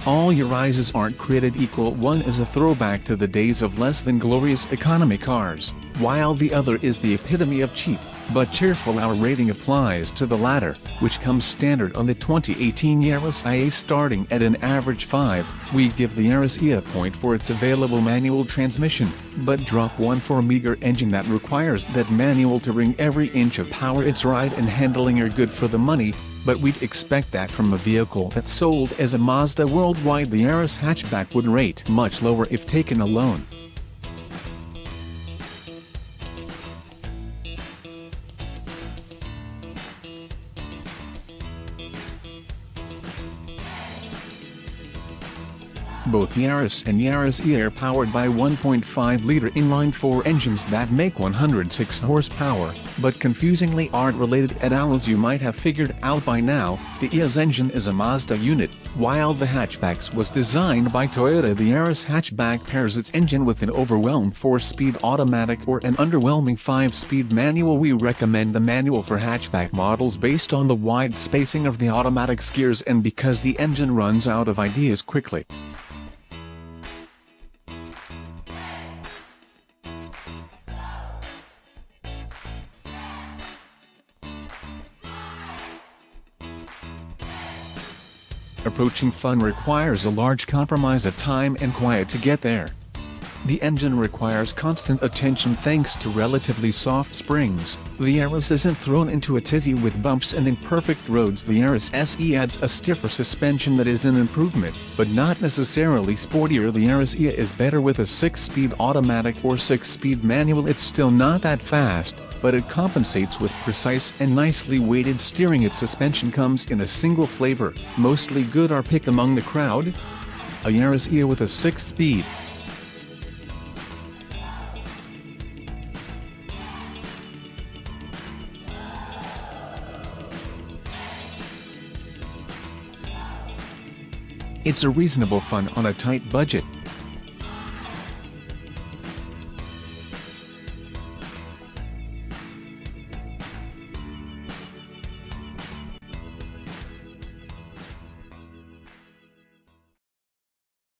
All Yarises aren't created equal. One is a throwback to the days of less than glorious economy cars, while the other is the epitome of cheap, but cheerful. Our rating applies to the latter, which comes standard on the 2018 Yaris IA starting at an average 5. We give the Yaris IA a point for its available manual transmission, but drop 1 for a meager engine that requires that manual to wring every inch of power. Its ride and handling are good for the money, but we'd expect that from a vehicle that's sold as a Mazda worldwide. The Yaris hatchback would rate much lower if taken alone. Both Yaris and Yaris E are powered by 1.5-liter inline-4 engines that make 106 horsepower, but confusingly aren't related at all. As you might have figured out by now, the Yaris engine is a Mazda unit, while the hatchbacks was designed by Toyota. The Yaris hatchback pairs its engine with an overwhelming 4-speed automatic or an underwhelming 5-speed manual. We recommend the manual for hatchback models based on the wide spacing of the automatic's gears and because the engine runs out of ideas quickly. Approaching fun requires a large compromise of time and quiet to get there. The engine requires constant attention thanks to relatively soft springs. The Yaris isn't thrown into a tizzy with bumps and imperfect roads. The Yaris SE adds a stiffer suspension that is an improvement, but not necessarily sportier. The Yaris IA is better with a 6-speed automatic or 6-speed manual. It's still not that fast, but it compensates with precise and nicely weighted steering. Its suspension comes in a single flavor, mostly good. Our pick among the crowd? A Yaris IA with a 6-speed. It's a reasonable fun on a tight budget.